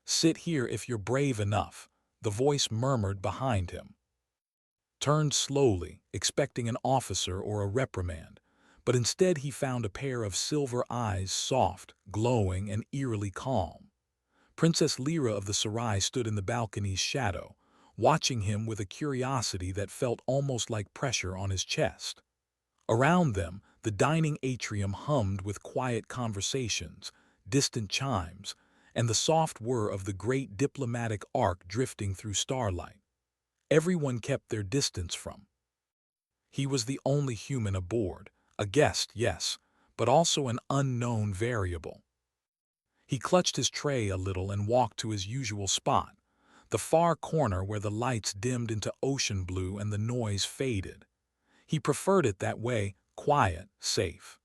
"Sit here if you're brave enough," the voice murmured behind him. Turned slowly, expecting an officer or a reprimand, but instead he found a pair of silver eyes, soft, glowing, and eerily calm. Princess Lyra of the Sarai stood in the balcony's shadow, watching him with a curiosity that felt almost like pressure on his chest. Around them, the dining atrium hummed with quiet conversations, distant chimes, and the soft whir of the great diplomatic ark drifting through starlight. Everyone kept their distance from. He was the only human aboard, a guest, yes, but also an unknown variable. He clutched his tray a little and walked to his usual spot, the far corner where the lights dimmed into ocean blue and the noise faded. He preferred it that way, quiet, safe.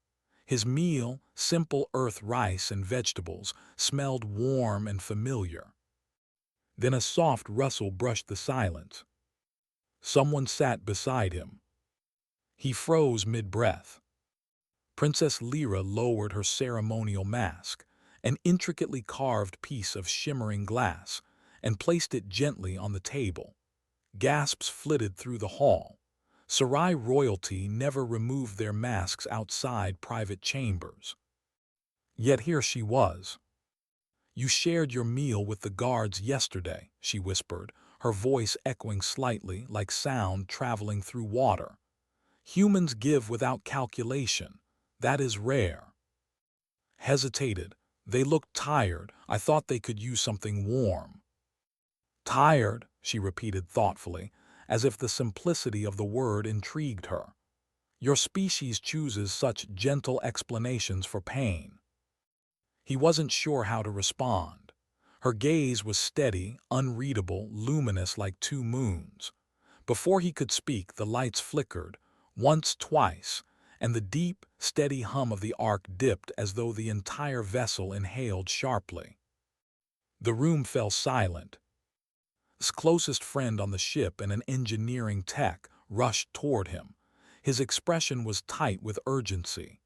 His meal, simple earth rice and vegetables, smelled warm and familiar. Then a soft rustle brushed the silence. Someone sat beside him. He froze mid-breath. Princess Lyra lowered her ceremonial mask, an intricately carved piece of shimmering glass, and placed it gently on the table. Gasps flitted through the hall. Sarai royalty never removed their masks outside private chambers. Yet here she was. "You shared your meal with the guards yesterday," she whispered, her voice echoing slightly like sound traveling through water. "Humans give without calculation. That is rare." Hesitated. "They looked tired. I thought they could use something warm." "Tired," she repeated thoughtfully, as if the simplicity of the word intrigued her. "Your species chooses such gentle explanations for pain." He wasn't sure how to respond. Her gaze was steady, unreadable, luminous like two moons. Before he could speak, the lights flickered, once, twice, and the deep, steady hum of the ark dipped as though the entire vessel inhaled sharply. The room fell silent. His closest friend on the ship and an engineering tech rushed toward him. His expression was tight with urgency.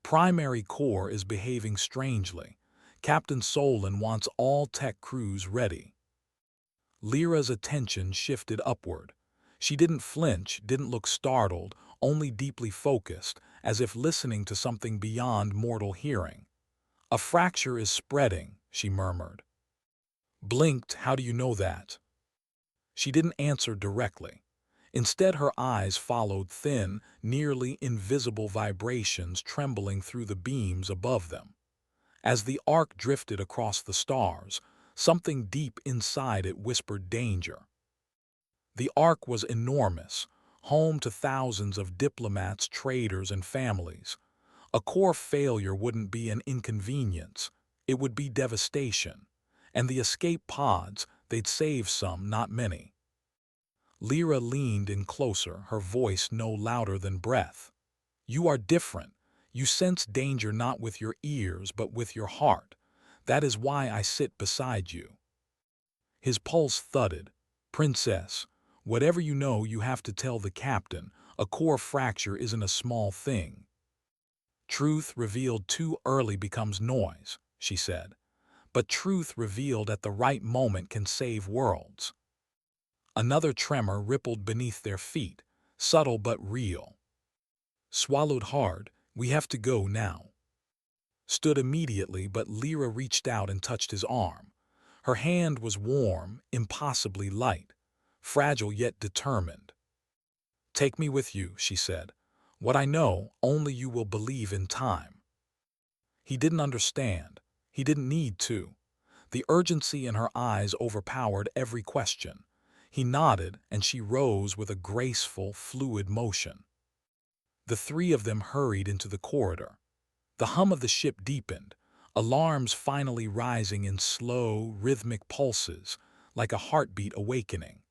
"Primary core is behaving strangely. Captain Solon wants all tech crews ready." Lyra's attention shifted upward. She didn't flinch, didn't look startled, only deeply focused, as if listening to something beyond mortal hearing. "A fracture is spreading," she murmured. Blinked. "How do you know that?" She didn't answer directly. Instead, her eyes followed thin, nearly invisible vibrations trembling through the beams above them. As the ark drifted across the stars, something deep inside it whispered danger. The ark was enormous, home to thousands of diplomats, traders, and families. A core failure wouldn't be an inconvenience, it would be devastation. And the escape pods, they'd save some, not many. Lyra leaned in closer, her voice no louder than breath. "You are different. You sense danger not with your ears but with your heart. That is why I sit beside you." His pulse thudded. "Princess, whatever you know you have to tell the captain. A core fracture isn't a small thing." "Truth revealed too early becomes noise," she said. "But truth revealed at the right moment can save worlds." Another tremor rippled beneath their feet, subtle but real. Swallowed hard, "We have to go now." Stood immediately, but Lyra reached out and touched his arm. Her hand was warm, impossibly light, fragile yet determined. "Take me with you," she said. "What I know, only you will believe in time." He didn't understand. He didn't need to. The urgency in her eyes overpowered every question. He nodded, and she rose with a graceful, fluid motion. The three of them hurried into the corridor. The hum of the ship deepened, alarms finally rising in slow, rhythmic pulses, like a heartbeat awakening.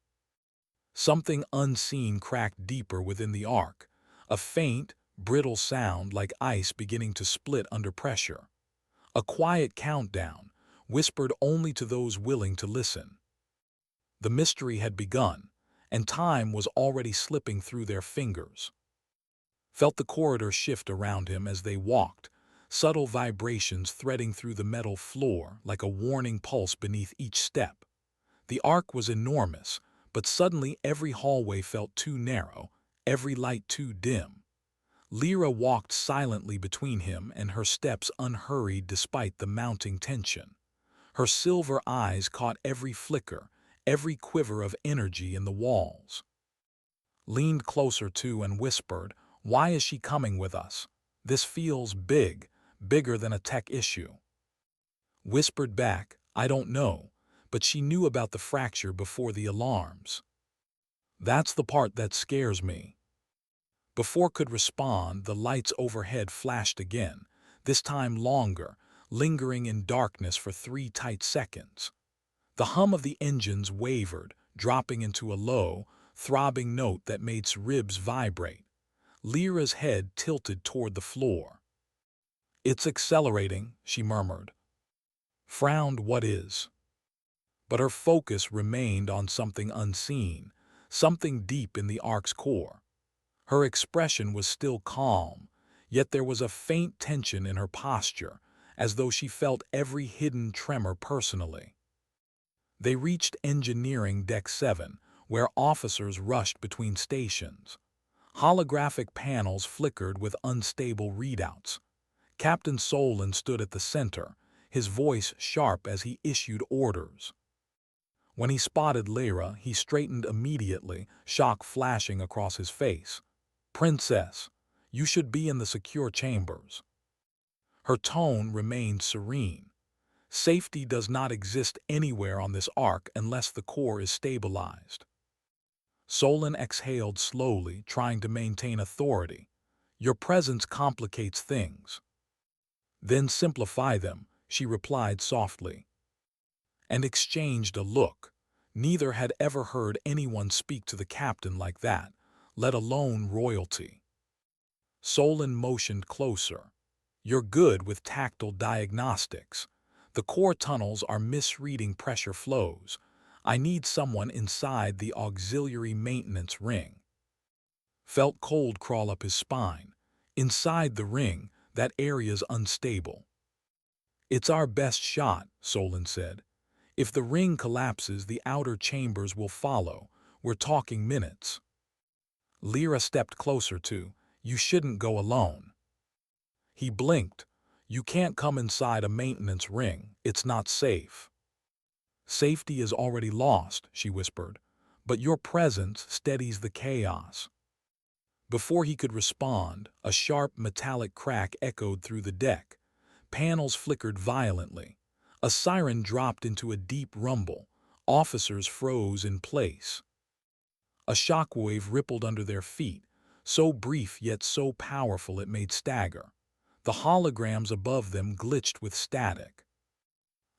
Something unseen cracked deeper within the ark, a faint, brittle sound like ice beginning to split under pressure. A quiet countdown, whispered only to those willing to listen. The mystery had begun, and time was already slipping through their fingers. Felt the corridor shift around him as they walked, subtle vibrations threading through the metal floor like a warning pulse beneath each step. The arc was enormous, but suddenly every hallway felt too narrow, every light too dim. Lyra walked silently between him and her steps unhurried despite the mounting tension. Her silver eyes caught every flicker, every quiver of energy in the walls. Leaned closer to and whispered, "Why is she coming with us? This feels big, bigger than a tech issue." Whispered back, "I don't know, but she knew about the fracture before the alarms." "That's the part that scares me." Before could respond, the lights overhead flashed again, this time longer, lingering in darkness for 3 tight seconds. The hum of the engines wavered, dropping into a low, throbbing note that made ribs vibrate. Lyra's head tilted toward the floor. "It's accelerating," she murmured. Frowned, "What is?" But her focus remained on something unseen, something deep in the ark's core. Her expression was still calm, yet there was a faint tension in her posture, as though she felt every hidden tremor personally. They reached Engineering Deck 7, where officers rushed between stations. Holographic panels flickered with unstable readouts. Captain Solon stood at the center, his voice sharp as he issued orders. When he spotted Lyra, he straightened immediately, shock flashing across his face. "Princess, you should be in the secure chambers." Her tone remained serene. "Safety does not exist anywhere on this ark unless the core is stabilized." Solon exhaled slowly, trying to maintain authority. "Your presence complicates things." "Then simplify them," she replied softly. And exchanged a look. Neither had ever heard anyone speak to the captain like that, let alone royalty. Solon motioned closer. "You're good with tactile diagnostics. The core tunnels are misreading pressure flows. I need someone inside the auxiliary maintenance ring." Felt cold crawl up his spine. Inside the ring, that area's unstable. "It's our best shot," Solon said. "If the ring collapses, the outer chambers will follow. We're talking minutes." Lyra stepped closer to, "You shouldn't go alone." He blinked. "You can't come inside a maintenance ring. It's not safe." "Safety is already lost," she whispered, "but your presence steadies the chaos." Before he could respond, a sharp metallic crack echoed through the deck. Panels flickered violently. A siren dropped into a deep rumble. Officers froze in place. A shockwave rippled under their feet, so brief yet so powerful it made stagger. The holograms above them glitched with static.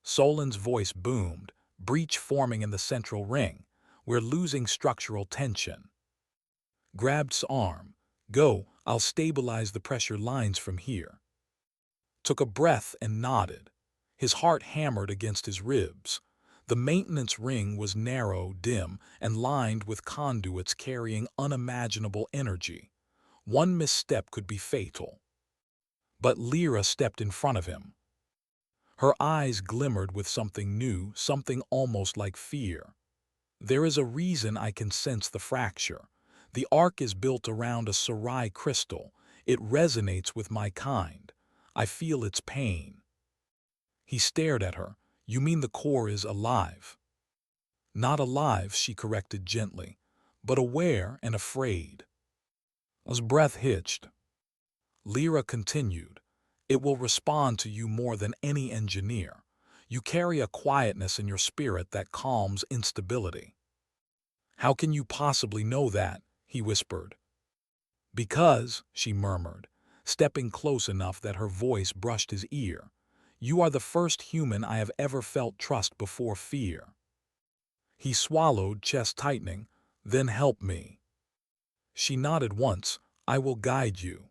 Solon's voice boomed, breach forming in the central ring. "We're losing structural tension." Grabbed's arm. "Go, I'll stabilize the pressure lines from here." Took a breath and nodded. His heart hammered against his ribs. The maintenance ring was narrow, dim, and lined with conduits carrying unimaginable energy. One misstep could be fatal. But Lyra stepped in front of him. Her eyes glimmered with something new, something almost like fear. "There is a reason I can sense the fracture. The ark is built around a Sarai crystal. It resonates with my kind. I feel its pain." He stared at her. "You mean the core is alive?" "Not alive," she corrected gently, "but aware and afraid." His breath hitched. Lyra continued, "It will respond to you more than any engineer. You carry a quietness in your spirit that calms instability." "How can you possibly know that?" he whispered. "Because," she murmured, stepping close enough that her voice brushed his ear, "you are the first human I have ever felt trust before fear." He swallowed, chest tightening. "Then help me." She nodded once. "I will guide you."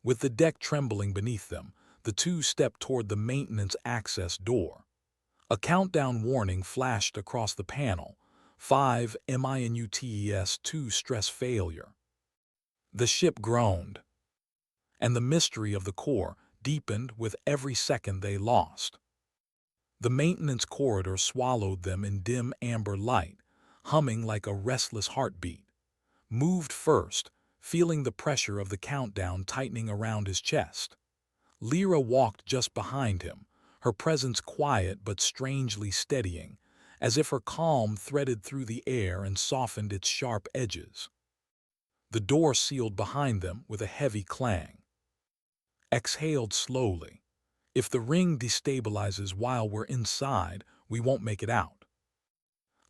With the deck trembling beneath them, the two stepped toward the maintenance access door. A countdown warning flashed across the panel. 5 minutes 2 stress failure. The ship groaned. And the mystery of the core, deepened with every second they lost. The maintenance corridor swallowed them in dim amber light, humming like a restless heartbeat. Moved first, feeling the pressure of the countdown tightening around his chest. Lyra walked just behind him, her presence quiet but strangely steadying, as if her calm threaded through the air and softened its sharp edges. The door sealed behind them with a heavy clang. Exhaled slowly. If the ring destabilizes while we're inside, we won't make it out.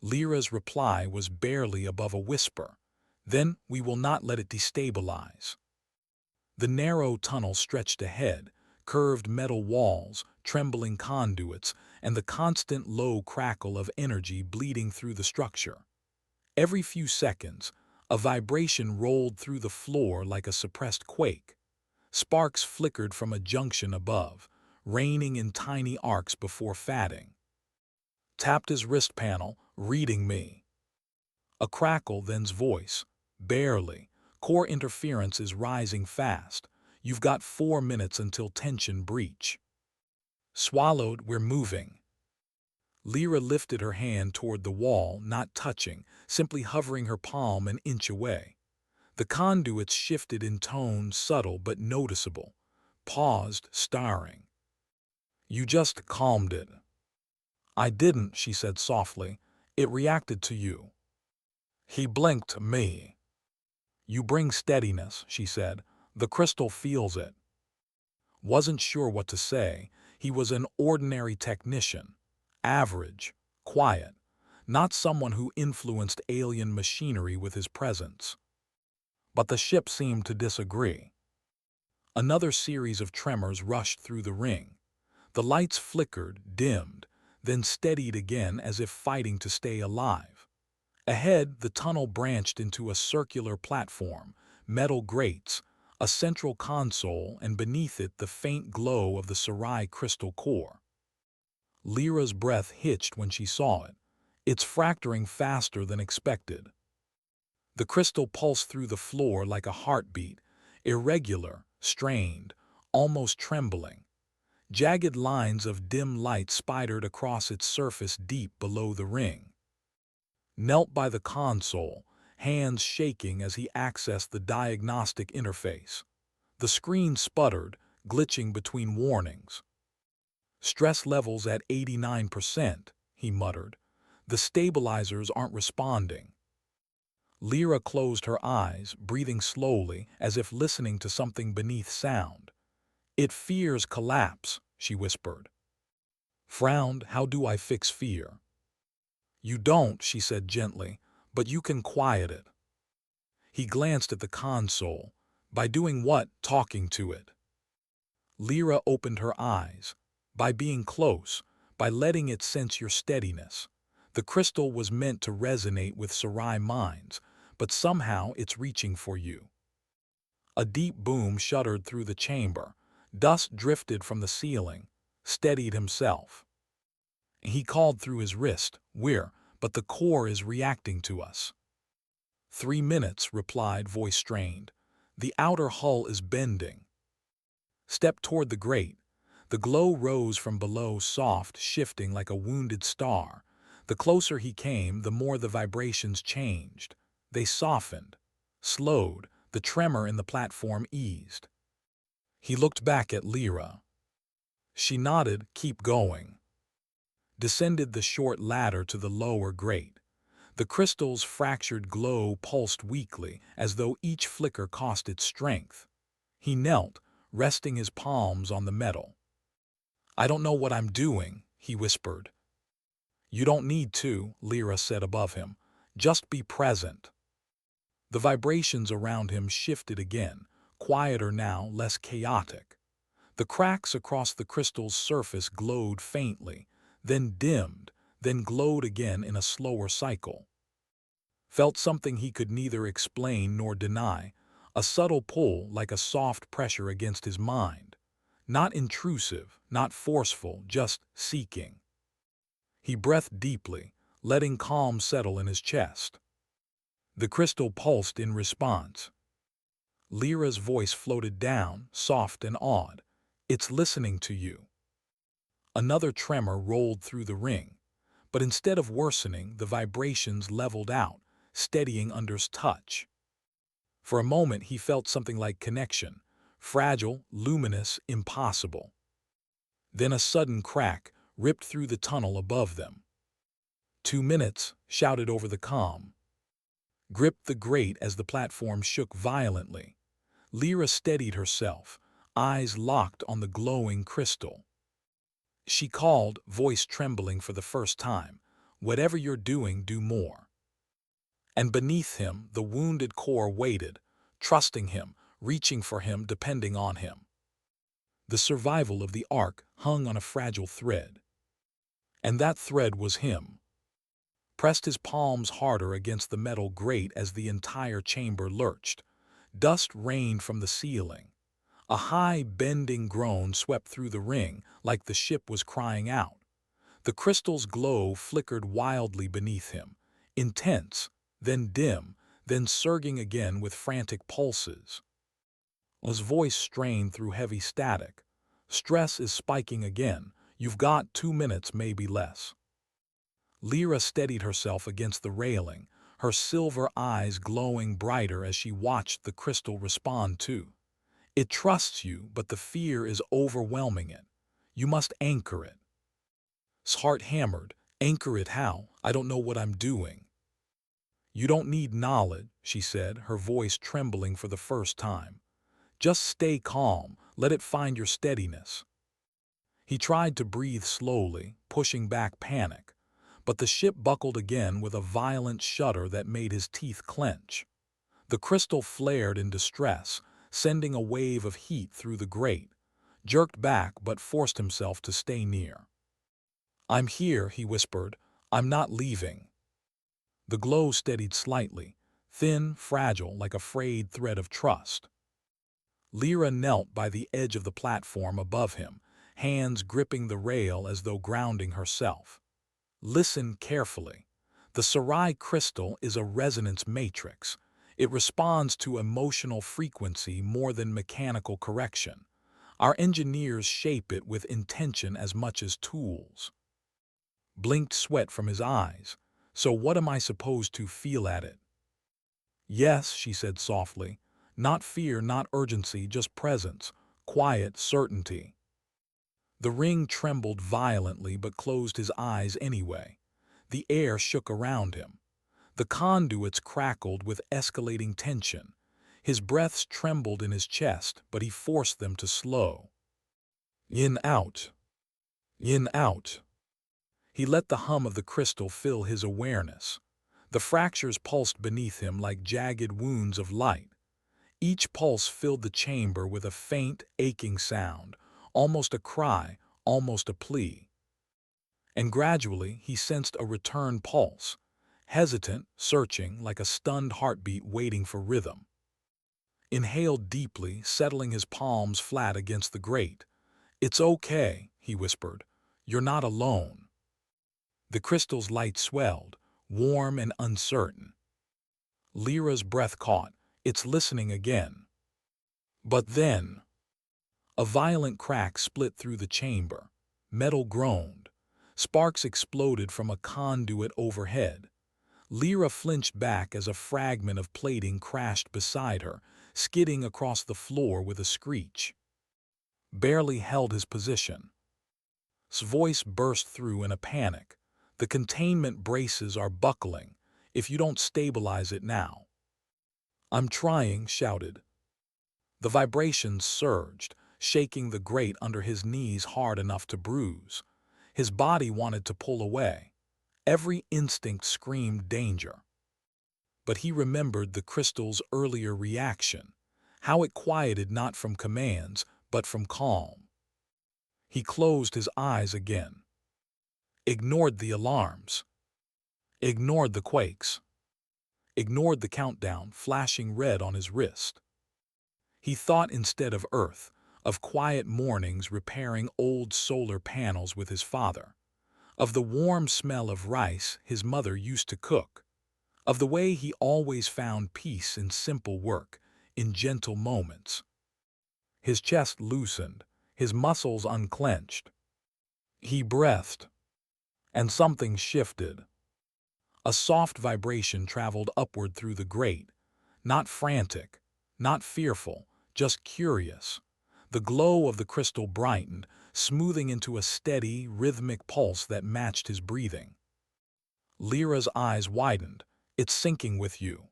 Lyra's reply was barely above a whisper. Then we will not let it destabilize. The narrow tunnel stretched ahead, curved metal walls, trembling conduits, and the constant low crackle of energy bleeding through the structure. Every few seconds, a vibration rolled through the floor like a suppressed quake. Sparks flickered from a junction above, raining in tiny arcs before fatting. Tapped his wrist panel, reading me. A crackle, then's voice. Barely. Core interference is rising fast. You've got 4 minutes until tension breach. Swallowed, we're moving. Lyra lifted her hand toward the wall, not touching, simply hovering her palm an inch away. The conduits shifted in tone, subtle but noticeable. Paused, staring. You just calmed it. I didn't, she said softly. It reacted to you. He blinked me. You bring steadiness, she said. The crystal feels it. Wasn't sure what to say. He was an ordinary technician. Average. Quiet. Not someone who influenced alien machinery with his presence. But the ship seemed to disagree. Another series of tremors rushed through the ring. The lights flickered, dimmed, then steadied again as if fighting to stay alive. Ahead, the tunnel branched into a circular platform, metal grates, a central console, and beneath it the faint glow of the Sarai crystal core. Lyra's breath hitched when she saw it. It's fracturing faster than expected. The crystal pulsed through the floor like a heartbeat, irregular, strained, almost trembling. Jagged lines of dim light spidered across its surface deep below the ring. Knelt by the console, hands shaking as he accessed the diagnostic interface. The screen sputtered, glitching between warnings. Stress levels at 89%, he muttered. The stabilizers aren't responding. Lyra closed her eyes, breathing slowly, as if listening to something beneath sound. It fears collapse, she whispered. Frowned, how do I fix fear? You don't, she said gently, but you can quiet it. He glanced at the console. By doing what? Talking to it. Lyra opened her eyes. By being close, by letting it sense your steadiness. The crystal was meant to resonate with Sarai minds, but somehow it's reaching for you. A deep boom shuddered through the chamber. Dust drifted from the ceiling. Steadied himself. He called through his wrist, but the core is reacting to us. 3 minutes, replied, voice strained. The outer hull is bending. Stepped toward the grate. The glow rose from below, soft, shifting like a wounded star. The closer he came, the more the vibrations changed. They softened, slowed, the tremor in the platform eased. He looked back at Lyra. She nodded, keep going. Descended the short ladder to the lower grate. The crystal's fractured glow pulsed weakly, as though each flicker cost its strength. He knelt, resting his palms on the metal. I don't know what I'm doing, he whispered. You don't need to, Lyra said above him. Just be present. The vibrations around him shifted again, quieter now, less chaotic. The cracks across the crystal's surface glowed faintly, then dimmed, then glowed again in a slower cycle. Felt something he could neither explain nor deny, a subtle pull like a soft pressure against his mind. Not intrusive, not forceful, just seeking. He breathed deeply, letting calm settle in his chest. The crystal pulsed in response. Lyra's voice floated down, soft and awed. It's listening to you. Another tremor rolled through the ring, but instead of worsening, the vibrations leveled out, steadying under's touch. For a moment he felt something like connection, fragile, luminous, impossible. Then a sudden crack ripped through the tunnel above them. 2 minutes, shouted over the comm. Gripped the grate as the platform shook violently. Lyra steadied herself, eyes locked on the glowing crystal. She called, voice trembling for the first time, "Whatever you're doing, do more." And beneath him, the wounded core waited, trusting him, reaching for him, depending on him. The survival of the Ark hung on a fragile thread. And that thread was him. Pressed his palms harder against the metal grate as the entire chamber lurched. Dust rained from the ceiling. A high, bending groan swept through the ring, like the ship was crying out. The crystal's glow flickered wildly beneath him, intense, then dim, then surging again with frantic pulses. His voice strained through heavy static. "Stress is spiking again. You've got 2 minutes, maybe less." Lyra steadied herself against the railing, her silver eyes glowing brighter as she watched the crystal respond too. "It trusts you, but the fear is overwhelming it. You must anchor it." His heart hammered. "Anchor it how? I don't know what I'm doing." "You don't need knowledge," she said, her voice trembling for the first time. "Just stay calm, let it find your steadiness." He tried to breathe slowly, pushing back panic, but the ship buckled again with a violent shudder that made his teeth clench. The crystal flared in distress, sending a wave of heat through the grate, jerked back but forced himself to stay near. "I'm here," he whispered. "I'm not leaving." The glow steadied slightly, thin, fragile, like a frayed thread of trust. Lyra knelt by the edge of the platform above him, hands gripping the rail as though grounding herself. "Listen carefully. The Sarai crystal is a resonance matrix. It responds to emotional frequency more than mechanical correction. Our engineers shape it with intention as much as tools." Blinked sweat from his eyes. "So what am I supposed to feel at it?" "Yes," she said softly. "Not fear, not urgency, just presence, quiet certainty." The ring trembled violently but closed his eyes anyway. The air shook around him. The conduits crackled with escalating tension. His breaths trembled in his chest, but he forced them to slow. In, out. In, out. He let the hum of the crystal fill his awareness. The fractures pulsed beneath him like jagged wounds of light. Each pulse filled the chamber with a faint, aching sound, almost a cry, almost a plea. And gradually he sensed a return pulse, hesitant, searching, like a stunned heartbeat waiting for rhythm. Inhaled deeply, settling his palms flat against the grate. "It's okay," he whispered. "You're not alone." The crystal's light swelled, warm and uncertain. Lyra's breath caught. "It's listening again." But then, a violent crack split through the chamber. Metal groaned. Sparks exploded from a conduit overhead. Lyra flinched back as a fragment of plating crashed beside her, skidding across the floor with a screech. Barely held his position. His voice burst through in a panic. "The containment braces are buckling, if you don't stabilize it now." "I'm trying," shouted. The vibrations surged, shaking the grate under his knees hard enough to bruise. His body wanted to pull away. Every instinct screamed danger. But he remembered the crystal's earlier reaction, how it quieted not from commands, but from calm. He closed his eyes again. Ignored the alarms. Ignored the quakes. Ignored the countdown flashing red on his wrist. He thought instead of Earth, of quiet mornings repairing old solar panels with his father, of the warm smell of rice his mother used to cook, of the way he always found peace in simple work, in gentle moments. His chest loosened, his muscles unclenched. He breathed, and something shifted. A soft vibration traveled upward through the grate, not frantic, not fearful, just curious. The glow of the crystal brightened, smoothing into a steady, rhythmic pulse that matched his breathing. Lyra's eyes widened. It's sinking with you.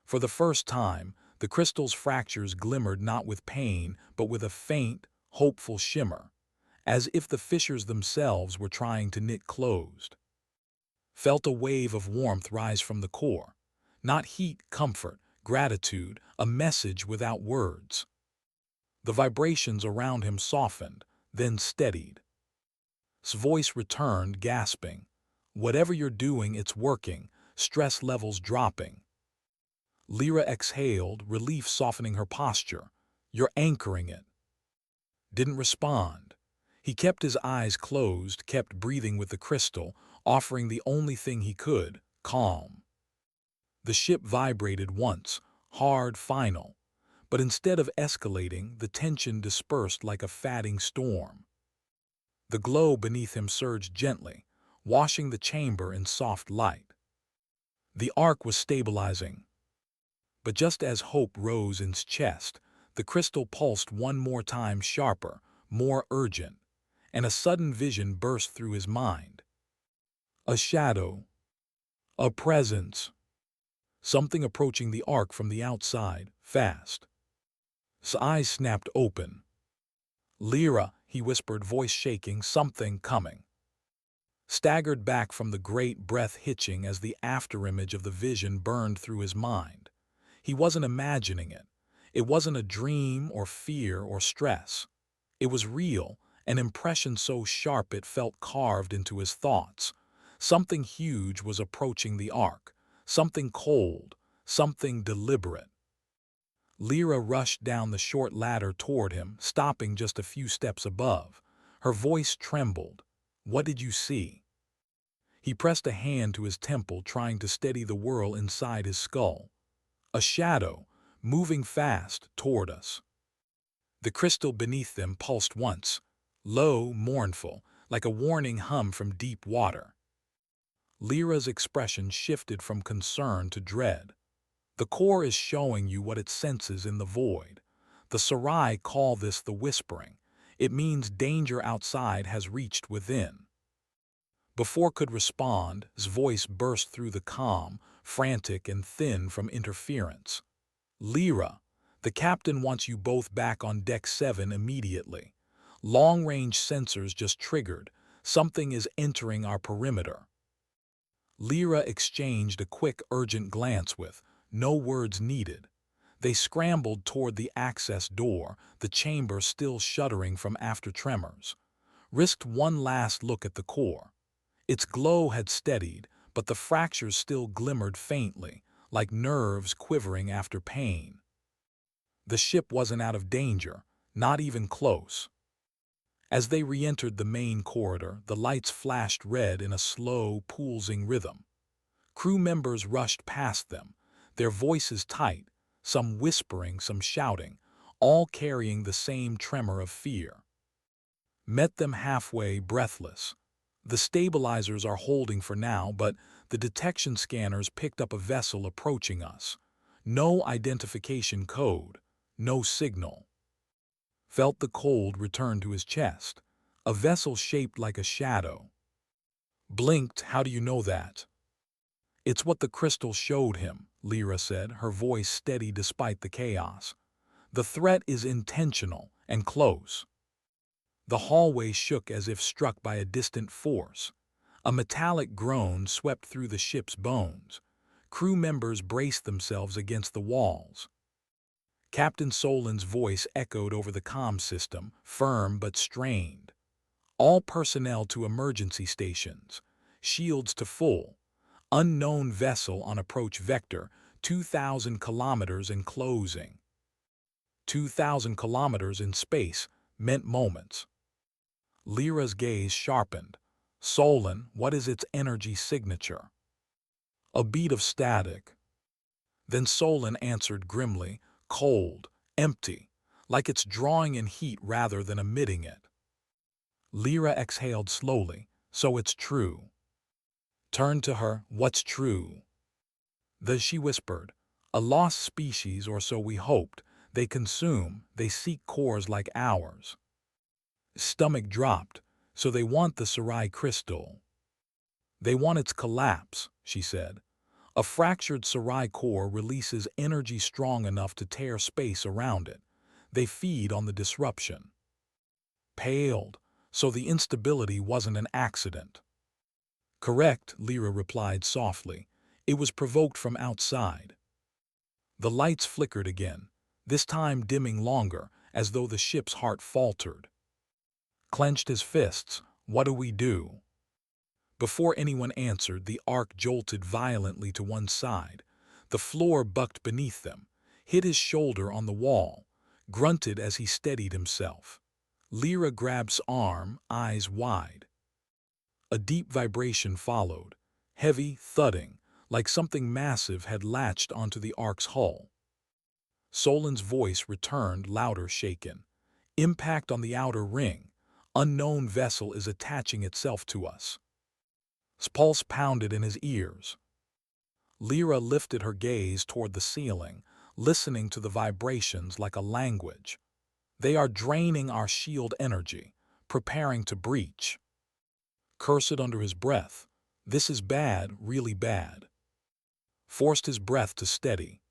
For the first time, the crystal's fractures glimmered not with pain, but with a faint, hopeful shimmer, as if the fissures themselves were trying to knit closed. Felt a wave of warmth rise from the core. Not heat, comfort, gratitude, a message without words. The vibrations around him softened, then steadied. His voice returned, gasping. Whatever you're doing, it's working, stress levels dropping. Lyra exhaled, relief softening her posture. You're anchoring it. Didn't respond. He kept his eyes closed, kept breathing with the crystal, offering the only thing he could, calm. The ship vibrated once, hard, final. But instead of escalating, the tension dispersed like a fatting storm. The glow beneath him surged gently, washing the chamber in soft light. The arc was stabilizing. But just as hope rose in his chest, the crystal pulsed one more time, sharper, more urgent, and a sudden vision burst through his mind. A shadow. A presence. Something approaching the arc from the outside, fast. His eyes snapped open. Lyra, he whispered, voice shaking, something coming. Staggered back from the grate, breath hitching as the afterimage of the vision burned through his mind. He wasn't imagining it. It wasn't a dream or fear or stress. It was real, an impression so sharp it felt carved into his thoughts. Something huge was approaching the arc, something cold, something deliberate. Lyra rushed down the short ladder toward him, stopping just a few steps above. Her voice trembled. What did you see? He pressed a hand to his temple, trying to steady the whirl inside his skull. A shadow, moving fast toward us. The crystal beneath them pulsed once, low, mournful, like a warning hum from deep water. Lyra's expression shifted from concern to dread. The core is showing you what it senses in the void. The Sarai call this the whispering. It means danger outside has reached within. Before could respond, his voice burst through the calm, frantic and thin from interference. Lyra, the captain wants you both back on deck 7 immediately. Long-range sensors just triggered. Something is entering our perimeter. Lyra exchanged a quick, urgent glance with, no words needed. They scrambled toward the access door, the chamber still shuddering from after tremors. Risked one last look at the core. Its glow had steadied, but the fractures still glimmered faintly, like nerves quivering after pain. The ship wasn't out of danger, not even close. As they re-entered the main corridor, the lights flashed red in a slow, pulsing rhythm. Crew members rushed past them, their voices tight, some whispering, some shouting, all carrying the same tremor of fear. Met them halfway, breathless. The stabilizers are holding for now, but the detection scanners picked up a vessel approaching us. No identification code, no signal. Felt the cold return to his chest. A vessel shaped like a shadow. Blinked, how do you know that? It's what the crystal showed him, Lyra said, her voice steady despite the chaos. The threat is intentional and close. The hallway shook as if struck by a distant force. A metallic groan swept through the ship's bones. Crew members braced themselves against the walls. Captain Solin's voice echoed over the comm system, firm but strained. All personnel to emergency stations. Shields to full. Unknown vessel on approach vector, 2,000 kilometers in closing. 2,000 kilometers in space meant moments. Lyra's gaze sharpened. Solin, what is its energy signature? A beat of static. Then Solin answered grimly, cold, empty, like it's drawing in heat rather than emitting it. Lyra exhaled slowly. So it's true. Turned to her. What's true? She whispered. A lost species, or so we hoped. They consume, they seek cores like ours. Stomach dropped. So they want the Sarai crystal. They want its collapse, she said. A fractured Sarai core releases energy strong enough to tear space around it. They feed on the disruption. Paled, so the instability wasn't an accident. Correct, Lyra replied softly. It was provoked from outside. The lights flickered again, this time dimming longer, as though the ship's heart faltered. Clenched his fists. What do we do? Before anyone answered, the Ark jolted violently to one side. The floor bucked beneath them, hit his shoulder on the wall, grunted as he steadied himself. Lyra grabbed his arm, eyes wide. A deep vibration followed, heavy, thudding, like something massive had latched onto the Ark's hull. Solon's voice returned, louder, shaken. Impact on the outer ring. Unknown vessel is attaching itself to us. His pulse pounded in his ears. Lyra lifted her gaze toward the ceiling, listening to the vibrations like a language. They are draining our shield energy, preparing to breach. Cursed under his breath. This is bad, really bad. Forced his breath to steady.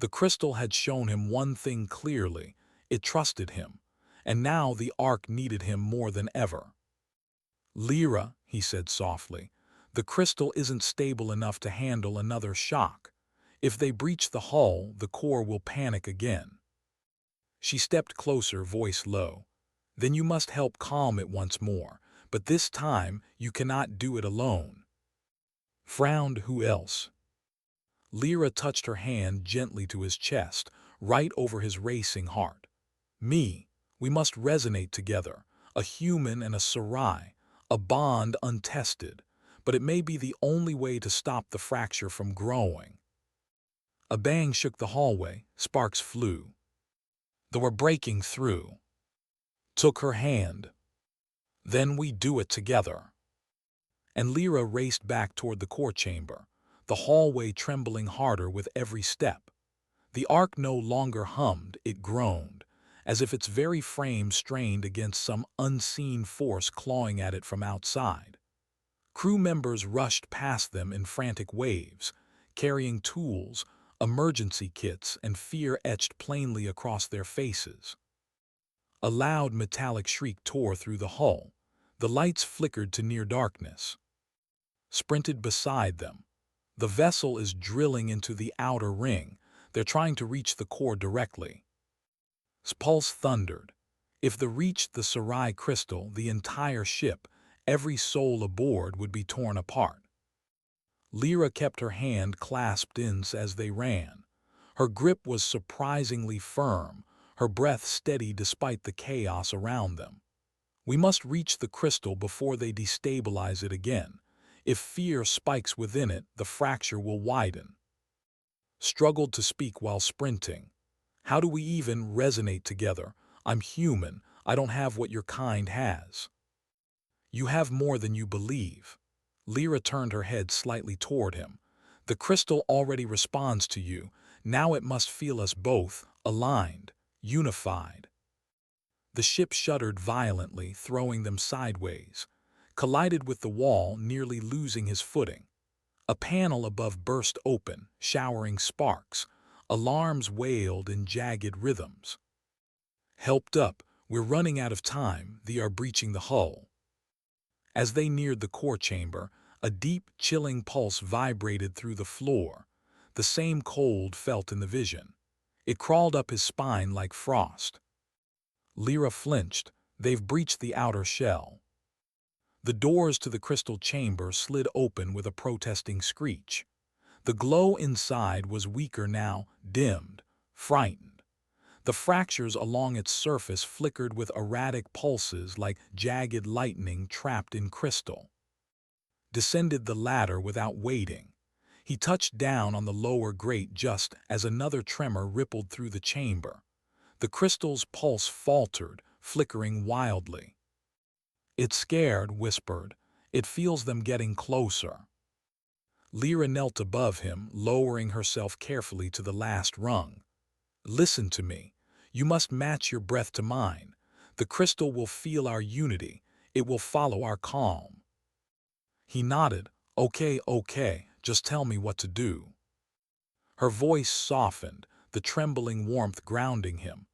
The crystal had shown him one thing clearly. It trusted him, and now the Ark needed him more than ever. Lyra, he said softly, the crystal isn't stable enough to handle another shock. If they breach the hull, the core will panic again. She stepped closer, voice low. Then you must help calm it once more, but this time you cannot do it alone. Frowned, who else? Lyra touched her hand gently to his chest, right over his racing heart. Me, we must resonate together, a human and a Sarai, a bond untested, but it may be the only way to stop the fracture from growing. A bang shook the hallway, sparks flew. They were breaking through. Took her hand. Then we do it together. And Lyra raced back toward the core chamber, the hallway trembling harder with every step. The Ark no longer hummed, it groaned, as if its very frame strained against some unseen force clawing at it from outside. Crew members rushed past them in frantic waves, carrying tools, emergency kits, and fear etched plainly across their faces. A loud metallic shriek tore through the hull. The lights flickered to near darkness. Sprinted beside them. The vessel is drilling into the outer ring. They're trying to reach the core directly. His pulse thundered. If they reached the Sarai crystal, the entire ship, every soul aboard, would be torn apart. Lyra kept her hand clasped in as they ran. Her grip was surprisingly firm, her breath steady despite the chaos around them. We must reach the crystal before they destabilize it again. If fear spikes within it, the fracture will widen. Struggled to speak while sprinting. How do we even resonate together? I'm human. I don't have what your kind has. You have more than you believe. Lyra turned her head slightly toward him. The crystal already responds to you. Now it must feel us both, aligned, unified. The ship shuddered violently, throwing them sideways. Collided with the wall, nearly losing his footing. A panel above burst open, showering sparks. Alarms wailed in jagged rhythms. Helped up, we're running out of time, they are breaching the hull. As they neared the core chamber, a deep, chilling pulse vibrated through the floor, the same cold felt in the vision. It crawled up his spine like frost. Lyra flinched. They've breached the outer shell. The doors to the crystal chamber slid open with a protesting screech. The glow inside was weaker now, dimmed, frightened. The fractures along its surface flickered with erratic pulses like jagged lightning trapped in crystal. Descended the ladder without waiting. He touched down on the lower grate just as another tremor rippled through the chamber. The crystal's pulse faltered, flickering wildly. "It's scared," whispered. "It feels them getting closer." Lyra knelt above him, lowering herself carefully to the last rung. "Listen to me. You must match your breath to mine. The crystal will feel our unity. It will follow our calm." He nodded. "Okay, okay, just tell me what to do." Her voice softened, the trembling warmth grounding him.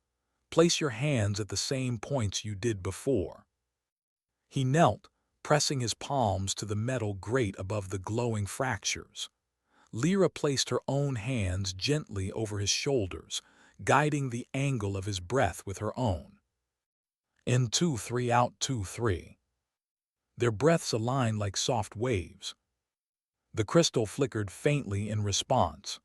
"Place your hands at the same points you did before." He knelt, pressing his palms to the metal grate above the glowing fractures. Lyra placed her own hands gently over his shoulders, guiding the angle of his breath with her own. In 2-3, out 2-3. Their breaths aligned like soft waves. The crystal flickered faintly in response.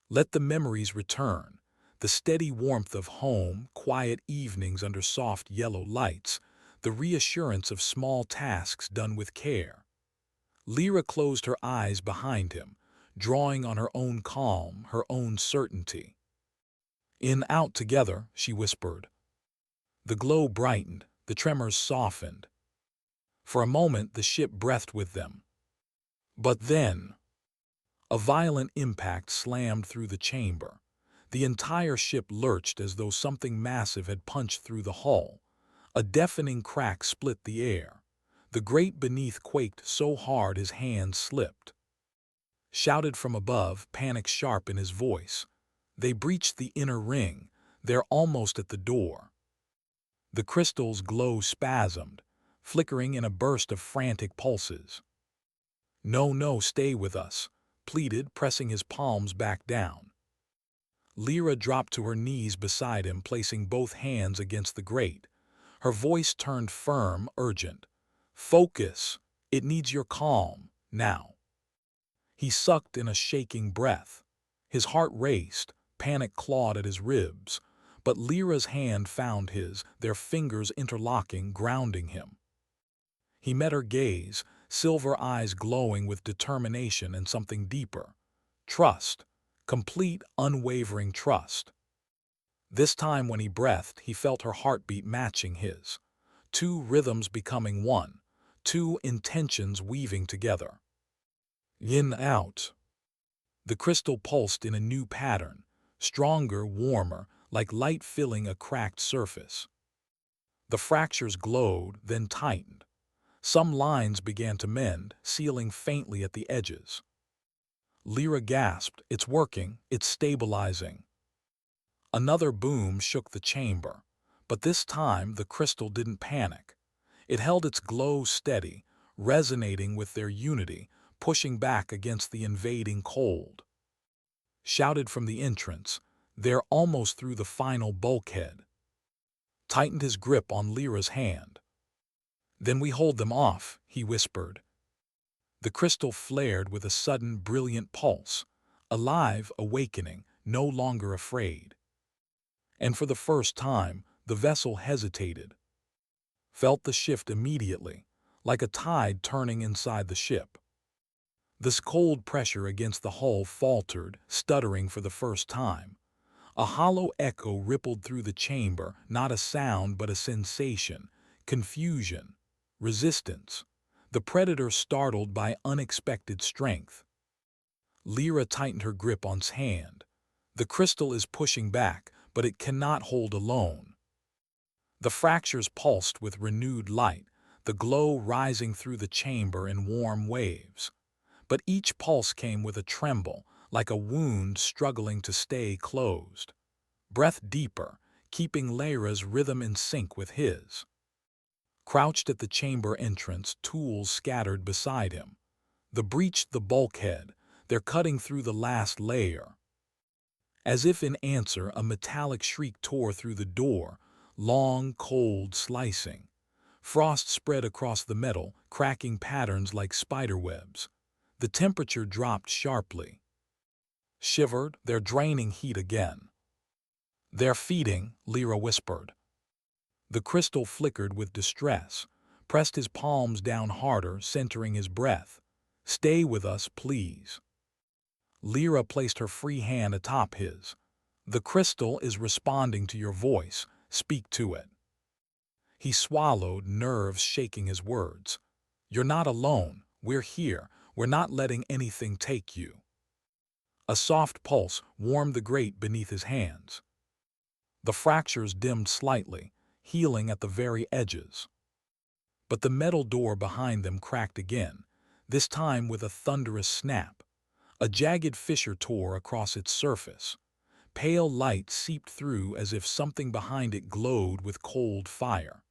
Let the memories return, the steady warmth of home, quiet evenings under soft yellow lights, the reassurance of small tasks done with care. Lyra closed her eyes behind him, drawing on her own calm, her own certainty. "In, out together," she whispered. The glow brightened, the tremors softened. For a moment the ship breathed with them. But then, a violent impact slammed through the chamber. The entire ship lurched as though something massive had punched through the hull. A deafening crack split the air. The grate beneath quaked so hard his hands slipped. Shouted from above, panic sharp in his voice. "They breached the inner ring. They're almost at the door." The crystal's glow spasmed, flickering in a burst of frantic pulses. "No, no, stay with us," pleaded, pressing his palms back down. Lyra dropped to her knees beside him, placing both hands against the grate. Her voice turned firm, urgent. "Focus. It needs your calm, now." He sucked in a shaking breath. His heart raced, panic clawed at his ribs. But Lyra's hand found his, their fingers interlocking, grounding him. He met her gaze, silver eyes glowing with determination and something deeper. Trust. Complete, unwavering trust. This time when he breathed, he felt her heartbeat matching his. Two rhythms becoming one. Two intentions weaving together. In, out. The crystal pulsed in a new pattern, stronger, warmer, like light filling a cracked surface. The fractures glowed, then tightened. Some lines began to mend, sealing faintly at the edges. Lyra gasped, "It's working, it's stabilizing." Another boom shook the chamber, but this time the crystal didn't panic. It held its glow steady, resonating with their unity, pushing back against the invading cold. Shouted from the entrance, "They're almost through the final bulkhead." Tightened his grip on Lyra's hand. "Then we hold them off," he whispered. The crystal flared with a sudden, brilliant pulse, alive, awakening, no longer afraid. And for the first time, the vessel hesitated. Felt the shift immediately, like a tide turning inside the ship. This cold pressure against the hull faltered, stuttering for the first time. A hollow echo rippled through the chamber, not a sound but a sensation, confusion, resistance. The predator startled by unexpected strength. Lyra tightened her grip on his hand. The crystal is pushing back, but it cannot hold alone. The fractures pulsed with renewed light, the glow rising through the chamber in warm waves. But each pulse came with a tremble, like a wound struggling to stay closed. Breath deeper, keeping Lyra's rhythm in sync with his. Crouched at the chamber entrance, tools scattered beside him. They breached the bulkhead, they're cutting through the last layer. As if in answer, a metallic shriek tore through the door, long, cold, slicing. Frost spread across the metal, cracking patterns like spiderwebs. The temperature dropped sharply. Shivered, they're draining heat again. "They're feeding," Lyra whispered. The crystal flickered with distress, pressed his palms down harder, centering his breath. "Stay with us, please." Lyra placed her free hand atop his. The crystal is responding to your voice. Speak to it. He swallowed, nerves shaking his words. You're not alone. We're here. We're not letting anything take you. A soft pulse warmed the grate beneath his hands. The fractures dimmed slightly, healing at the very edges. But the metal door behind them cracked again, this time with a thunderous snap. A jagged fissure tore across its surface. Pale light seeped through as if something behind it glowed with cold fire.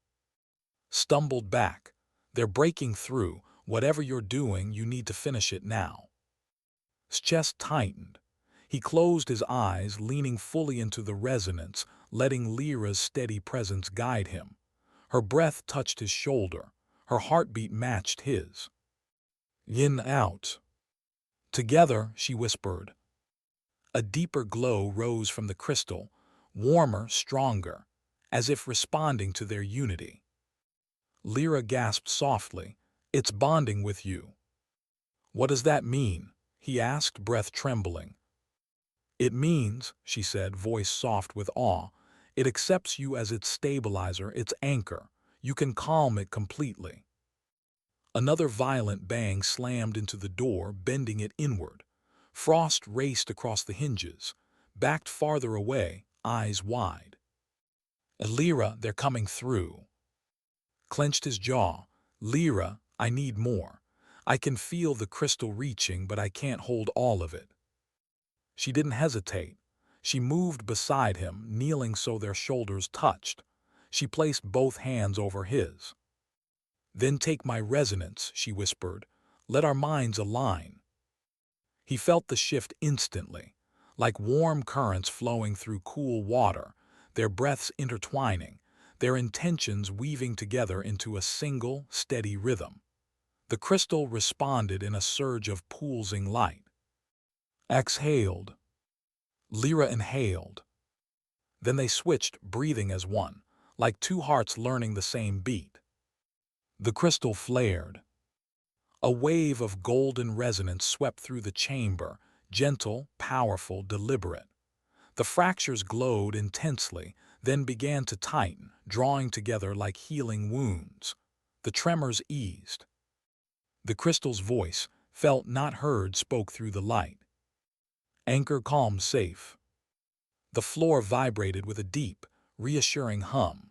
Stumbled back. They're breaking through. Whatever you're doing, you need to finish it now. His chest tightened. He closed his eyes, leaning fully into the resonance, letting Lyra's steady presence guide him. Her breath touched his shoulder. Her heartbeat matched his. In, out. Together, she whispered. A deeper glow rose from the crystal, warmer, stronger, as if responding to their unity. Lyra gasped softly. It's bonding with you. What does that mean? He asked, breath trembling. It means, she said, voice soft with awe, it accepts you as its stabilizer, its anchor. You can calm it completely. Another violent bang slammed into the door, bending it inward. Frost raced across the hinges, backed farther away, eyes wide. Lyra, they're coming through. Clenched his jaw. Lyra, I need more. I can feel the crystal reaching, but I can't hold all of it. She didn't hesitate. She moved beside him, kneeling so their shoulders touched. She placed both hands over his. Then take my resonance, she whispered. Let our minds align. He felt the shift instantly, like warm currents flowing through cool water, their breaths intertwining, their intentions weaving together into a single, steady rhythm. The crystal responded in a surge of pulsing light. Exhaled. Lyra inhaled. Then they switched, breathing as one, like two hearts learning the same beat. The crystal flared. A wave of golden resonance swept through the chamber, gentle, powerful, deliberate. The fractures glowed intensely, then began to tighten, drawing together like healing wounds. The tremors eased. The crystal's voice, felt not heard, spoke through the light. Anchor calm, safe. The floor vibrated with a deep, reassuring hum.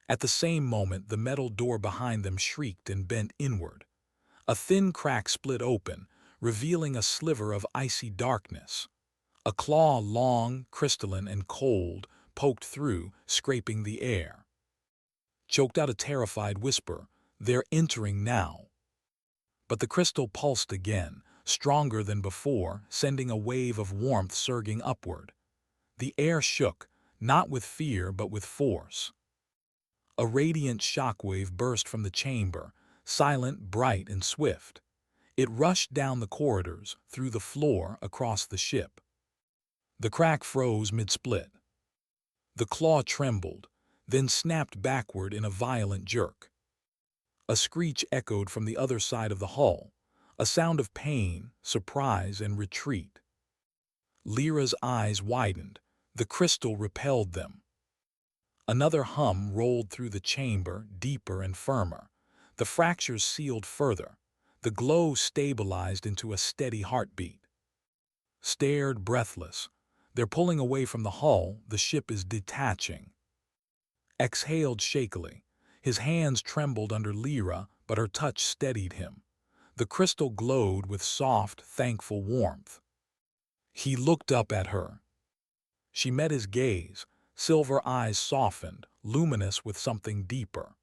At the same moment, the metal door behind them shrieked and bent inward. A thin crack split open, revealing a sliver of icy darkness. A claw, long, crystalline, and cold, poked through, scraping the air. Choked out a terrified whisper, "They're entering now." But the crystal pulsed again, stronger than before, sending a wave of warmth surging upward. The air shook, not with fear but with force. A radiant shockwave burst from the chamber, silent, bright, and swift. It rushed down the corridors, through the floor, across the ship. The crack froze mid-split. The claw trembled, then snapped backward in a violent jerk. A screech echoed from the other side of the hull, a sound of pain, surprise, and retreat. Lyra's eyes widened. The crystal repelled them. Another hum rolled through the chamber, deeper and firmer. The fractures sealed further. The glow stabilized into a steady heartbeat. Stared, breathless. They're pulling away from the hull. The ship is detaching. Exhaled shakily. His hands trembled under Lyra, but her touch steadied him. The crystal glowed with soft, thankful warmth. He looked up at her. She met his gaze, silver eyes softened, luminous with something deeper.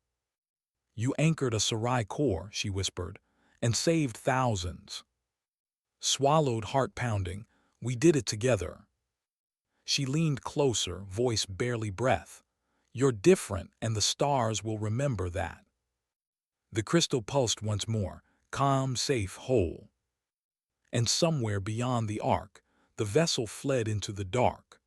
You anchored a Sarai core, she whispered, and saved thousands. Swallowed, heart pounding, we did it together. She leaned closer, voice barely breath. You're different, and the stars will remember that. The crystal pulsed once more, calm, safe, whole. And somewhere beyond the arc, the vessel fled into the dark.